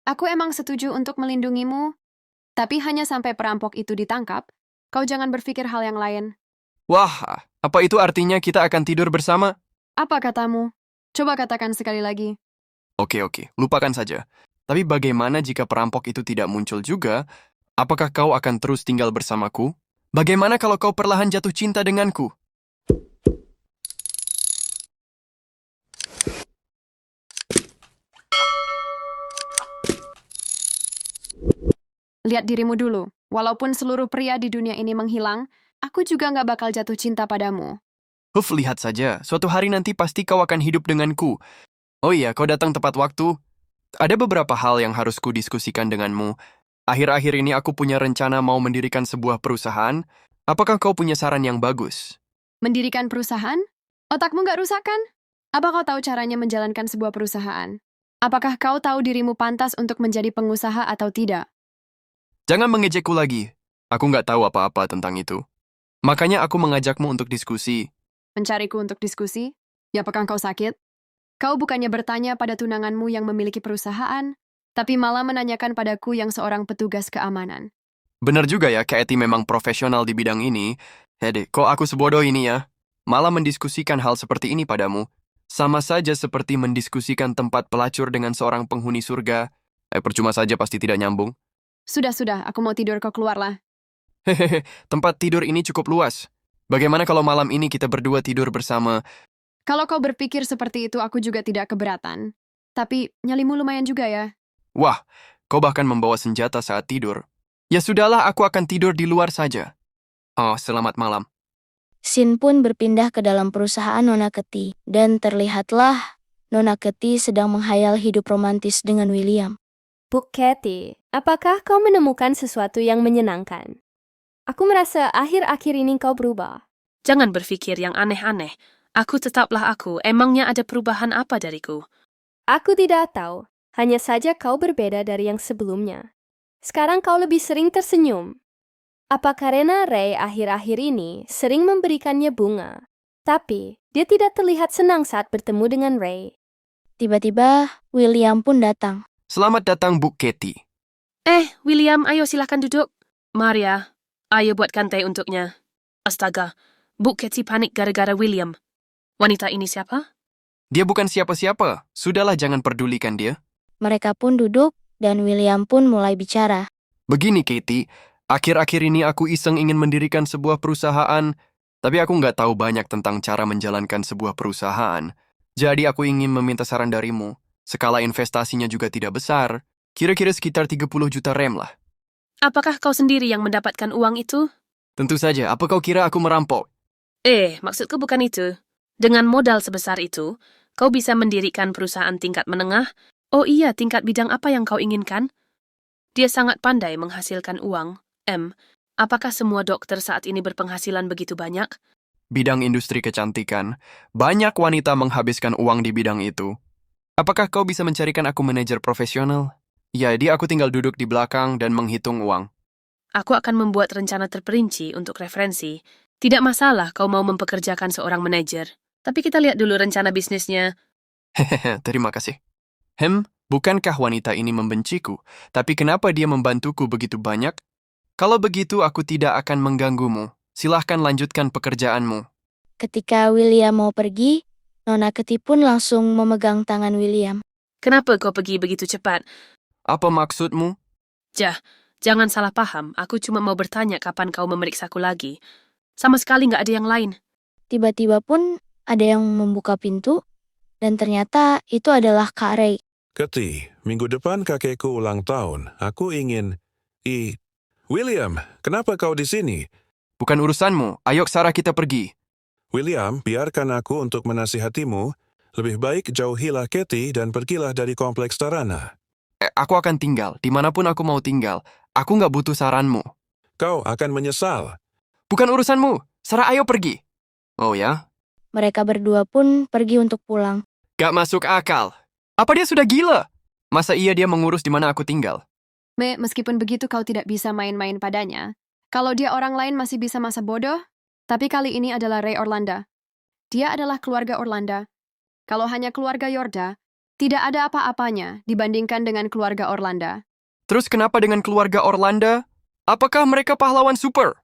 Aku emang setuju untuk melindungimu, tapi hanya sampai perampok itu ditangkap. Kau jangan berpikir hal yang lain. Wah, apa itu artinya kita akan tidur bersama? Apa katamu? Coba katakan sekali lagi. Oke, lupakan saja. Tapi bagaimana jika perampok itu tidak muncul juga? Apakah kau akan terus tinggal bersamaku? Bagaimana kalau kau perlahan jatuh cinta denganku? Lihat dirimu dulu. Walaupun seluruh pria di dunia ini menghilang, aku juga nggak bakal jatuh cinta padamu. Lihat saja. Suatu hari nanti pasti kau akan hidup denganku. Oh iya, kau datang tepat waktu. Ada beberapa hal yang harus kudiskusikan denganmu. Akhir-akhir ini aku punya rencana mau mendirikan sebuah perusahaan. Apakah kau punya saran yang bagus? Mendirikan perusahaan? Otakmu nggak rusak kan? Apa kau tahu caranya menjalankan sebuah perusahaan? Apakah kau tahu dirimu pantas untuk menjadi pengusaha atau tidak? Jangan mengejekku lagi. Aku nggak tahu apa-apa tentang itu. Makanya aku mengajakmu untuk diskusi. Mencariku untuk diskusi? Ya, apakah kau sakit? Kau bukannya bertanya pada tunanganmu yang memiliki perusahaan, tapi malah menanyakan padaku yang seorang petugas keamanan. Benar juga ya, Katie memang profesional di bidang ini. Hede, kok aku sebodoh ini ya? Malah mendiskusikan hal seperti ini padamu. Sama saja seperti mendiskusikan tempat pelacur dengan seorang penghuni surga. Percuma saja pasti tidak nyambung. Sudah, aku mau tidur, kau keluarlah. Hehehe, tempat tidur ini cukup luas. Bagaimana kalau malam ini kita berdua tidur bersama? Kalau kau berpikir seperti itu, aku juga tidak keberatan. Tapi nyalimu lumayan juga ya. Wah, kau bahkan membawa senjata saat tidur. Ya sudahlah, aku akan tidur di luar saja. Oh, selamat malam. Sin pun berpindah ke dalam perusahaan Nona Ketty, dan terlihatlah Nona Ketty sedang menghayal hidup romantis dengan William. Bu Katie, apakah kau menemukan sesuatu yang menyenangkan? Aku merasa akhir-akhir ini kau berubah. Jangan berpikir yang aneh-aneh. Aku tetaplah aku. Emangnya ada perubahan apa dariku? Aku tidak tahu, hanya saja kau berbeda dari yang sebelumnya. Sekarang kau lebih sering tersenyum. Apa karena Ray akhir-akhir ini sering memberikannya bunga? Tapi, dia tidak terlihat senang saat bertemu dengan Ray. Tiba-tiba, William pun datang. Selamat datang, Bu Katie. William, ayo silahkan duduk. Maria, ayo buatkan teh untuknya. Astaga, Bu Katie panik gara-gara William. Wanita ini siapa? Dia bukan siapa-siapa. Sudahlah, jangan pedulikan dia. Mereka pun duduk, dan William pun mulai bicara. Begini, Katie. Akhir-akhir ini aku iseng ingin mendirikan sebuah perusahaan, tapi aku nggak tahu banyak tentang cara menjalankan sebuah perusahaan. Jadi aku ingin meminta saran darimu. Skala investasinya juga tidak besar. Kira-kira sekitar 30 juta rem lah. Apakah kau sendiri yang mendapatkan uang itu? Tentu saja, apa kau kira aku merampok? Maksudku bukan itu. Dengan modal sebesar itu, kau bisa mendirikan perusahaan tingkat menengah. Oh iya, tingkat bidang apa yang kau inginkan? Dia sangat pandai menghasilkan uang. Apakah semua dokter saat ini berpenghasilan begitu banyak? Bidang industri kecantikan. Banyak wanita menghabiskan uang di bidang itu. Apakah kau bisa mencarikan aku manajer profesional? Jadi aku tinggal duduk di belakang dan menghitung uang. Aku akan membuat rencana terperinci untuk referensi. Tidak masalah kau mau mempekerjakan seorang manajer. Tapi kita lihat dulu rencana bisnisnya. Hehehe, terima kasih. Bukankah wanita ini membenciku? Tapi kenapa dia membantuku begitu banyak? Kalau begitu aku tidak akan mengganggumu. Silahkan lanjutkan pekerjaanmu. Ketika William mau pergi, Nona Ketty pun langsung memegang tangan William. Kenapa kau pergi begitu cepat? Apa maksudmu? Jangan salah paham. Aku cuma mau bertanya kapan kau memeriksaku lagi. Sama sekali nggak ada yang lain. Tiba-tiba pun ada yang membuka pintu, dan ternyata itu adalah Kak Ray. Ketty, minggu depan kakekku ulang tahun. Aku ingin... William, kenapa kau di sini? Bukan urusanmu. Ayo Sarah kita pergi. William, biarkan aku untuk menasihatimu. Lebih baik jauhilah Ketty dan pergilah dari kompleks Tarana. Aku akan tinggal. Dimanapun aku mau tinggal. Aku nggak butuh saranmu. Kau akan menyesal. Bukan urusanmu. Sarah, ayo pergi. Oh ya? Mereka berdua pun pergi untuk pulang. Gak masuk akal. Apa dia sudah gila? Masa iya dia mengurus di mana aku tinggal? Meskipun begitu kau tidak bisa main-main padanya. Kalau dia orang lain masih bisa masa bodoh, tapi kali ini adalah Ray Orlanda. Dia adalah keluarga Orlanda. Kalau hanya keluarga Yorda, Tidak ada apa-apanya dibandingkan dengan keluarga Orlando. Terus kenapa dengan keluarga Orlando? Apakah mereka pahlawan super?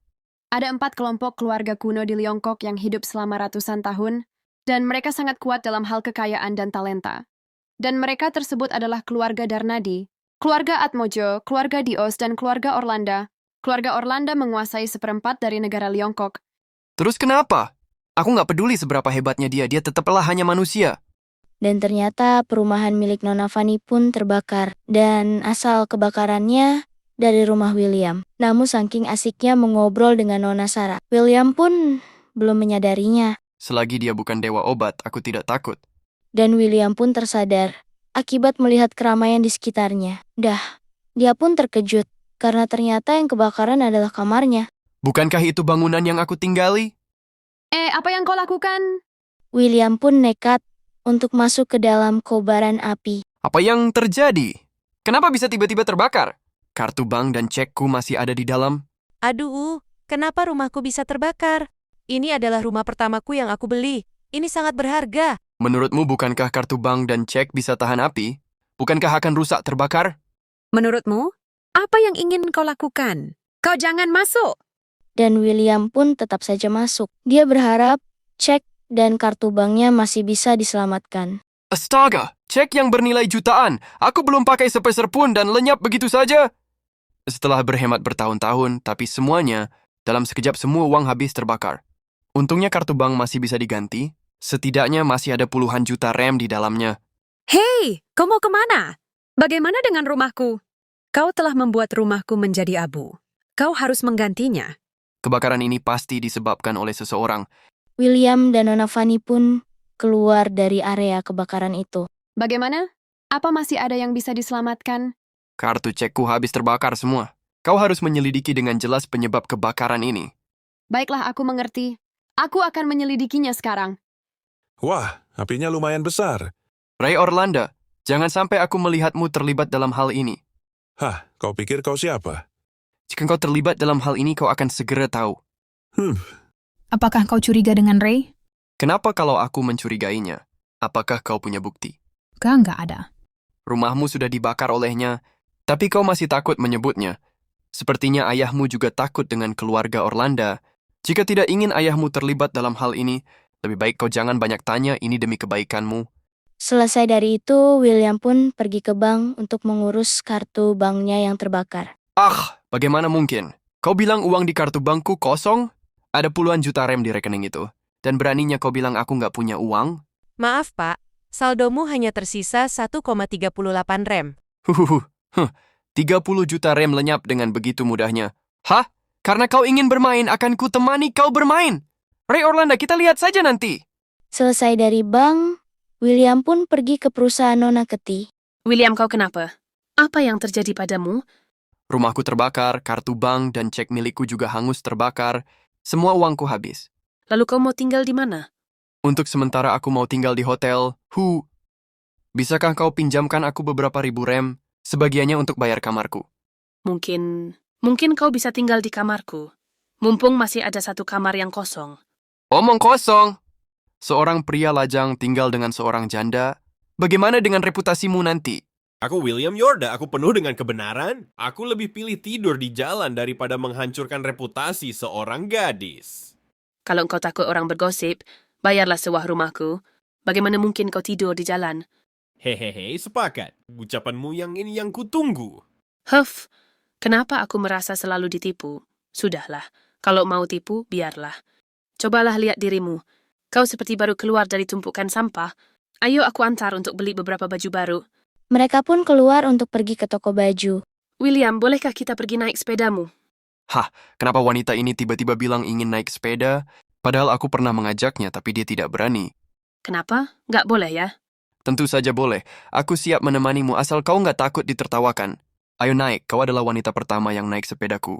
Ada 4 kelompok keluarga kuno di Liongkok yang hidup selama ratusan tahun, dan mereka sangat kuat dalam hal kekayaan dan talenta. Dan mereka tersebut adalah keluarga Darnadi, keluarga Atmojo, keluarga Dios, dan keluarga Orlando. Keluarga Orlando menguasai 1/4 dari negara Liongkok. Terus kenapa? Aku nggak peduli seberapa hebatnya dia tetaplah hanya manusia. Dan ternyata perumahan milik Nona Fanny pun terbakar. Dan asal kebakarannya dari rumah William. Namun saking asiknya mengobrol dengan Nona Sarah, William pun belum menyadarinya. Selagi dia bukan dewa obat, aku tidak takut. Dan William pun tersadar akibat melihat keramaian di sekitarnya. Dia pun terkejut karena ternyata yang kebakaran adalah kamarnya. Bukankah itu bangunan yang aku tinggali? Apa yang kau lakukan? William pun nekat untuk masuk ke dalam kobaran api. Apa yang terjadi? Kenapa bisa tiba-tiba terbakar? Kartu bank dan cekku masih ada di dalam. Aduh, kenapa rumahku bisa terbakar? Ini adalah rumah pertamaku yang aku beli. Ini sangat berharga. Menurutmu bukankah kartu bank dan cek bisa tahan api? Bukankah akan rusak terbakar? Menurutmu, apa yang ingin kau lakukan? Kau jangan masuk. Dan William pun tetap saja masuk. Dia berharap cek dan kartu banknya masih bisa diselamatkan. Astaga, cek yang bernilai jutaan. Aku belum pakai sepeser pun dan lenyap begitu saja. Setelah berhemat bertahun-tahun, tapi semuanya, dalam sekejap semua uang habis terbakar. Untungnya kartu bank masih bisa diganti. Setidaknya masih ada puluhan juta rem di dalamnya. Hei, kau mau kemana? Bagaimana dengan rumahku? Kau telah membuat rumahku menjadi abu. Kau harus menggantinya. Kebakaran ini pasti disebabkan oleh seseorang. William dan Nona Fanny pun keluar dari area kebakaran itu. Bagaimana? Apa masih ada yang bisa diselamatkan? Kartu cekku habis terbakar semua. Kau harus menyelidiki dengan jelas penyebab kebakaran ini. Baiklah, aku mengerti. Aku akan menyelidikinya sekarang. Wah, apinya lumayan besar. Ray Orlando, jangan sampai aku melihatmu terlibat dalam hal ini. Hah, kau pikir kau siapa? Jika kau terlibat dalam hal ini, kau akan segera tahu. Apakah kau curiga dengan Ray? Kenapa kalau aku mencurigainya? Apakah kau punya bukti? Nggak ada. Rumahmu sudah dibakar olehnya, tapi kau masih takut menyebutnya. Sepertinya ayahmu juga takut dengan keluarga Orlando. Jika tidak ingin ayahmu terlibat dalam hal ini, lebih baik kau jangan banyak tanya, ini demi kebaikanmu. Selesai dari itu, William pun pergi ke bank untuk mengurus kartu banknya yang terbakar. Bagaimana mungkin? Kau bilang uang di kartu bankku kosong? Ada puluhan juta rem di rekening itu. Dan beraninya kau bilang aku nggak punya uang? Maaf, Pak. Saldomu hanya tersisa 1,38 rem. 30 juta rem lenyap dengan begitu mudahnya. Hah? Karena kau ingin bermain, akan ku temani kau bermain. Ray Orlando, kita lihat saja nanti. Selesai dari bank, William pun pergi ke perusahaan Nona Ketty. William, kau kenapa? Apa yang terjadi padamu? Rumahku terbakar, kartu bank dan cek milikku juga hangus terbakar. Semua uangku habis. Lalu kau mau tinggal di mana? Untuk sementara aku mau tinggal di hotel. Bisakah kau pinjamkan aku beberapa ribu rem, sebagiannya untuk bayar kamarku? Mungkin kau bisa tinggal di kamarku. Mumpung masih ada satu kamar yang kosong. Omong kosong. Seorang pria lajang tinggal dengan seorang janda. Bagaimana dengan reputasimu nanti? Aku William Yorda, aku penuh dengan kebenaran. Aku lebih pilih tidur di jalan daripada menghancurkan reputasi seorang gadis. Kalau engkau takut orang bergosip, bayarlah sewa rumahku. Bagaimana mungkin kau tidur di jalan? Hehehe, sepakat. Ucapanmu yang ini yang kutunggu. Kenapa aku merasa selalu ditipu? Sudahlah, kalau mau tipu, biarlah. Cobalah lihat dirimu. Kau seperti baru keluar dari tumpukan sampah. Ayo aku antar untuk beli beberapa baju baru. Mereka pun keluar untuk pergi ke toko baju. William, bolehkah kita pergi naik sepedamu? Kenapa wanita ini tiba-tiba bilang ingin naik sepeda? Padahal aku pernah mengajaknya, tapi dia tidak berani. Kenapa? Nggak boleh ya? Tentu saja boleh. Aku siap menemanimu asal kau nggak takut ditertawakan. Ayo naik, kau adalah wanita pertama yang naik sepedaku.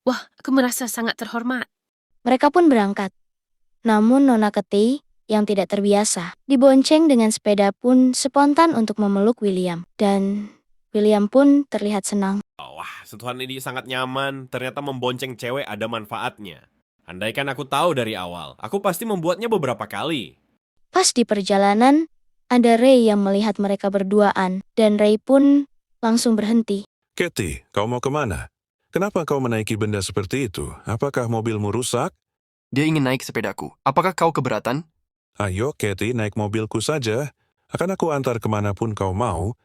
Wah, aku merasa sangat terhormat. Mereka pun berangkat. Namun Nona Ketty yang tidak terbiasa dibonceng dengan sepeda pun spontan untuk memeluk William. Dan William pun terlihat senang. Wah, sentuhan ini sangat nyaman. Ternyata membonceng cewek ada manfaatnya. Andaikan aku tahu dari awal, aku pasti membuatnya beberapa kali. Pas di perjalanan, ada Ray yang melihat mereka berduaan, dan Ray pun langsung berhenti. Katie, kau mau kemana? Kenapa kau menaiki benda seperti itu? Apakah mobilmu rusak? Dia ingin naik sepedaku. Apakah kau keberatan? Ayo, Katie, naik mobilku saja. Akan aku antar kemanapun kau mau.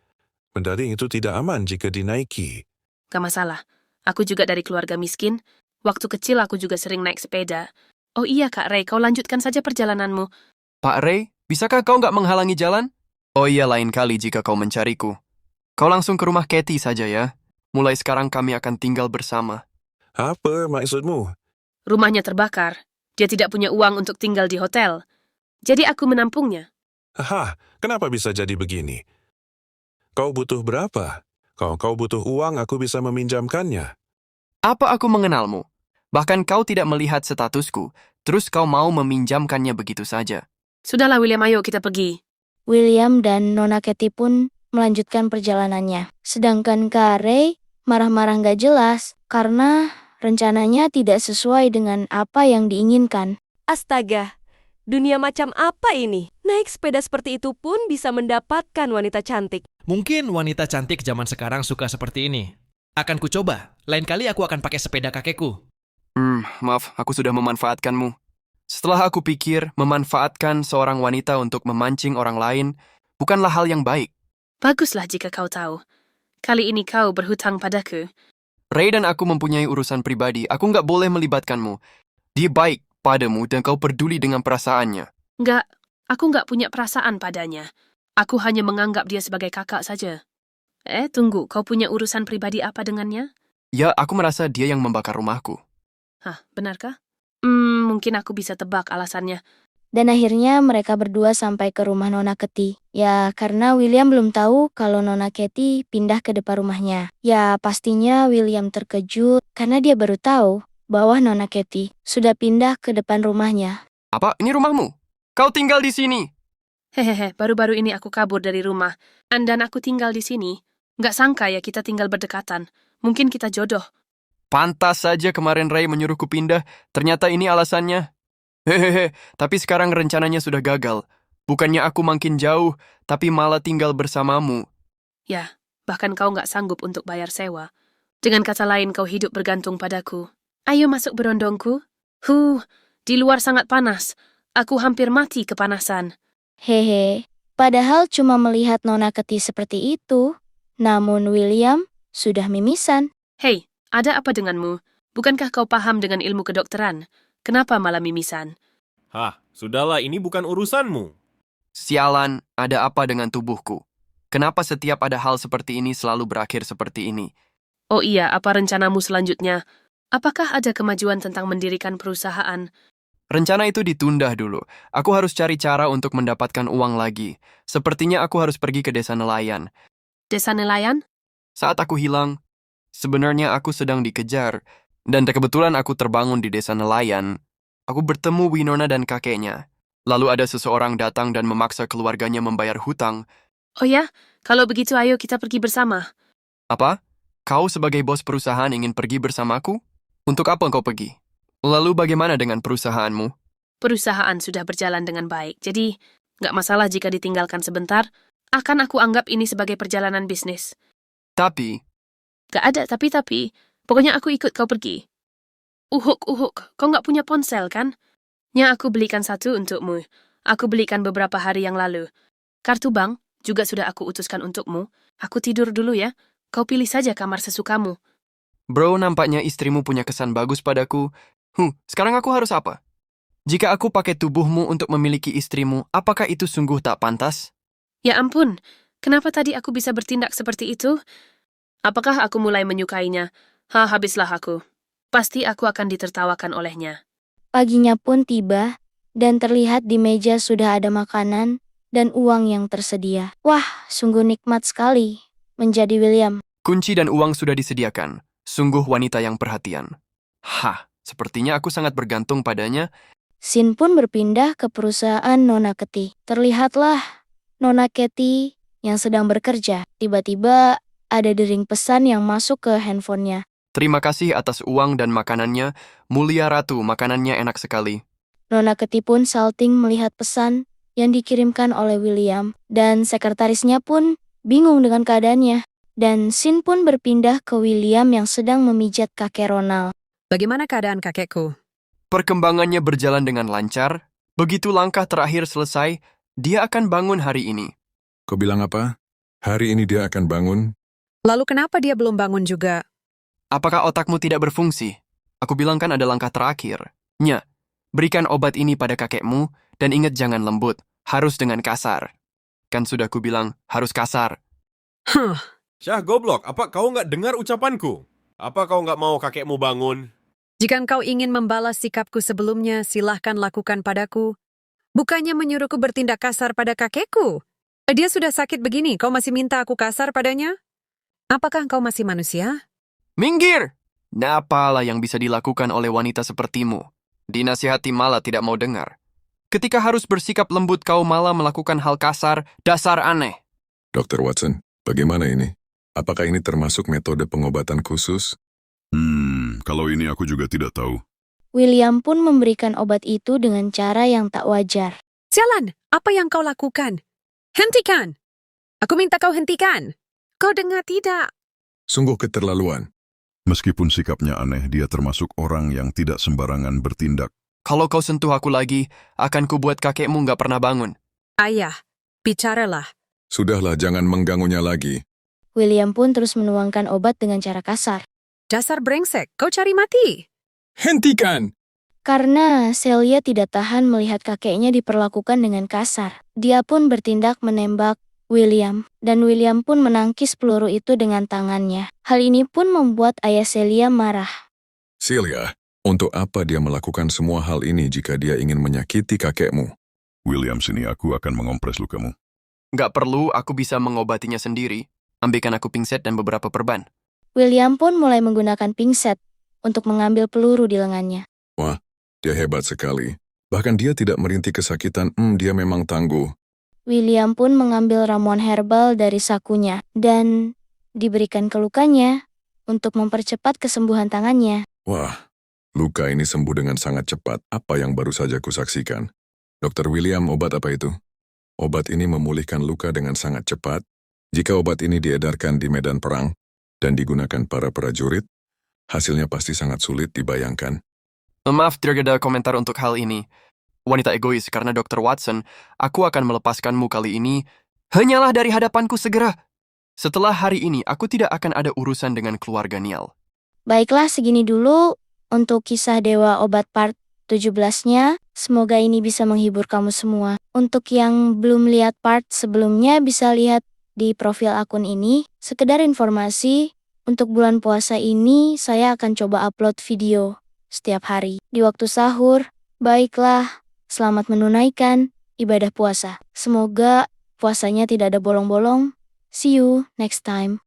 Benda itu tidak aman jika dinaiki. Gak masalah. Aku juga dari keluarga miskin. Waktu kecil aku juga sering naik sepeda. Oh iya Kak Ray, kau lanjutkan saja perjalananmu. Pak Ray, bisakah kau nggak menghalangi jalan? Oh iya, lain kali jika kau mencariku. Kau langsung ke rumah Katie saja ya. Mulai sekarang kami akan tinggal bersama. Apa maksudmu? Rumahnya terbakar. Dia tidak punya uang untuk tinggal di hotel. Jadi aku menampungnya. Hah, kenapa bisa jadi begini? Kau butuh berapa? Kau butuh uang, aku bisa meminjamkannya. Apa aku mengenalmu? Bahkan kau tidak melihat statusku, terus kau mau meminjamkannya begitu saja. Sudahlah William, ayo kita pergi. William dan Nona Katie pun melanjutkan perjalanannya. Sedangkan Kak Ray marah-marah gak jelas karena rencananya tidak sesuai dengan apa yang diinginkan. Astaga, dunia macam apa ini? Naik sepeda seperti itu pun bisa mendapatkan wanita cantik. Mungkin wanita cantik zaman sekarang suka seperti ini. Akan ku coba. Lain kali aku akan pakai sepeda kakekku. Maaf, aku sudah memanfaatkanmu. Setelah aku pikir, memanfaatkan seorang wanita untuk memancing orang lain bukanlah hal yang baik. Baguslah jika kau tahu. Kali ini kau berhutang padaku. Ray dan aku mempunyai urusan pribadi. Aku nggak boleh melibatkanmu. Dia baik padamu dan kau peduli dengan perasaannya. Enggak, aku nggak punya perasaan padanya. Aku hanya menganggap dia sebagai kakak saja. Tunggu, kau punya urusan pribadi apa dengannya? Ya, aku merasa dia yang membakar rumahku. Hah, benarkah? Mungkin aku bisa tebak alasannya. Dan akhirnya mereka berdua sampai ke rumah Nona Katie. Ya, karena William belum tahu kalau Nona Katie pindah ke depan rumahnya. Ya, pastinya William terkejut karena dia baru tahu bahwa Nona Katie sudah pindah ke depan rumahnya. Apa? Ini rumahmu? Kau tinggal di sini? Hehehe, baru-baru ini aku kabur dari rumah. Dan aku tinggal di sini. Nggak sangka ya kita tinggal berdekatan. Mungkin kita jodoh. Pantas saja kemarin Ray menyuruhku pindah. Ternyata ini alasannya. Hehehe, tapi sekarang rencananya sudah gagal. Bukannya aku makin jauh, tapi malah tinggal bersamamu. Ya, bahkan kau nggak sanggup untuk bayar sewa. Dengan kata lain, kau hidup bergantung padaku. Ayo masuk berondongku. Di luar sangat panas. Aku hampir mati kepanasan. Hehe, padahal cuma melihat Nona Katie seperti itu. Namun William sudah mimisan. Hei, ada apa denganmu? Bukankah kau paham dengan ilmu kedokteran? Kenapa malah mimisan? Hah, sudahlah, ini bukan urusanmu. Sialan, ada apa dengan tubuhku? Kenapa setiap ada hal seperti ini selalu berakhir seperti ini? Oh iya, apa rencanamu selanjutnya? Apakah ada kemajuan tentang mendirikan perusahaan? Rencana itu ditunda dulu. Aku harus cari cara untuk mendapatkan uang lagi. Sepertinya aku harus pergi ke desa nelayan. Desa nelayan? Saat aku hilang, sebenarnya aku sedang dikejar. Dan kebetulan aku terbangun di desa nelayan. Aku bertemu Winona dan kakeknya. Lalu ada seseorang datang dan memaksa keluarganya membayar hutang. Oh ya, kalau begitu ayo kita pergi bersama. Apa? Kau sebagai bos perusahaan ingin pergi bersamaku? Untuk apa kau pergi? Lalu bagaimana dengan perusahaanmu? Perusahaan sudah berjalan dengan baik, jadi nggak masalah jika ditinggalkan sebentar. Akan aku anggap ini sebagai perjalanan bisnis. Tapi, Gak ada tapi. Pokoknya aku ikut kau pergi. Uhuk, kau nggak punya ponsel kan? Ya, aku belikan satu untukmu. Aku belikan beberapa hari yang lalu. Kartu bank juga sudah aku utuskan untukmu. Aku tidur dulu ya. Kau pilih saja kamar sesukamu. bro, nampaknya istrimu punya kesan bagus padaku. Sekarang aku harus apa? Jika aku pakai tubuhmu untuk memiliki istrimu, apakah itu sungguh tak pantas? Ya ampun, kenapa tadi aku bisa bertindak seperti itu? Apakah aku mulai menyukainya? Habislah aku. Pasti aku akan ditertawakan olehnya. Paginya pun tiba, dan terlihat di meja sudah ada makanan dan uang yang tersedia. Wah, sungguh nikmat sekali menjadi William. Kunci dan uang sudah disediakan. Sungguh wanita yang perhatian. Sepertinya aku sangat bergantung padanya. Sin pun berpindah ke perusahaan Nona Katie. Terlihatlah Nona Katie yang sedang bekerja. Tiba-tiba ada dering pesan yang masuk ke handphonenya. Terima kasih atas uang dan makanannya. Mulia Ratu, makanannya enak sekali. Nona Katie pun salting melihat pesan yang dikirimkan oleh William, dan sekretarisnya pun bingung dengan keadaannya. Dan scene pun berpindah ke William yang sedang memijat kakek Ronald. Bagaimana keadaan kakekku? Perkembangannya berjalan dengan lancar. Begitu langkah terakhir selesai, dia akan bangun hari ini. Kau bilang apa? Hari ini dia akan bangun? Lalu kenapa dia belum bangun juga? Apakah otakmu tidak berfungsi? Aku bilang kan ada langkah terakhir. Nya, berikan obat ini pada kakekmu, dan ingat jangan lembut, harus dengan kasar. Kan sudah ku bilang, harus kasar. Syah goblok, apa kau nggak dengar ucapanku? Apa kau nggak mau kakekmu bangun? Jika engkau ingin membalas sikapku sebelumnya, silahkan lakukan padaku. Bukannya menyuruhku bertindak kasar pada kakekku. Dia sudah sakit begini, kau masih minta aku kasar padanya? Apakah engkau masih manusia? Minggir! Nah, apalah yang bisa dilakukan oleh wanita sepertimu? Dinasihati malah tidak mau dengar. Ketika harus bersikap lembut kau malah melakukan hal kasar, dasar aneh. Dr. Watson, bagaimana ini? Apakah ini termasuk metode pengobatan khusus? Kalau ini aku juga tidak tahu. William pun memberikan obat itu dengan cara yang tak wajar. Sialan, apa yang kau lakukan? Hentikan! Aku minta kau hentikan. Kau dengar tidak? Sungguh keterlaluan. Meskipun sikapnya aneh, dia termasuk orang yang tidak sembarangan bertindak. Kalau kau sentuh aku lagi, akan kubuat kakekmu nggak pernah bangun. Ayah, bicaralah. Sudahlah, jangan mengganggunya lagi. William pun terus menuangkan obat dengan cara kasar. Dasar brengsek, kau cari mati. Hentikan! Karena Celia tidak tahan melihat kakeknya diperlakukan dengan kasar. Dia pun bertindak menembak William, dan William pun menangkis peluru itu dengan tangannya. Hal ini pun membuat ayah Celia marah. Celia, untuk apa dia melakukan semua hal ini jika dia ingin menyakiti kakekmu? William, sini aku akan mengompres lukamu. Nggak perlu, aku bisa mengobatinya sendiri. Ambilkan aku pingset dan beberapa perban. William pun mulai menggunakan pingset untuk mengambil peluru di lengannya. Wah, dia hebat sekali. Bahkan dia tidak merintih kesakitan, dia memang tangguh. William pun mengambil ramuan herbal dari sakunya dan diberikan ke lukanya untuk mempercepat kesembuhan tangannya. Wah, luka ini sembuh dengan sangat cepat. Apa yang baru saja kusaksikan? Dr. William, obat apa itu? Obat ini memulihkan luka dengan sangat cepat. Jika obat ini diedarkan di medan perang dan digunakan para prajurit, hasilnya pasti sangat sulit dibayangkan. Maaf, tidak ada komentar untuk hal ini. Wanita egois, karena Dr. Watson, aku akan melepaskanmu kali ini. Hanyalah dari hadapanku segera. Setelah hari ini, aku tidak akan ada urusan dengan keluarga Niall. Baiklah, segini dulu untuk kisah Dewa Obat part 17-nya. Semoga ini bisa menghibur kamu semua. Untuk yang belum lihat part sebelumnya, bisa lihat di profil akun ini. Sekedar informasi, untuk bulan puasa ini saya akan coba upload video setiap hari di waktu sahur. Baiklah, selamat menunaikan ibadah puasa. Semoga puasanya tidak ada bolong-bolong. See you next time.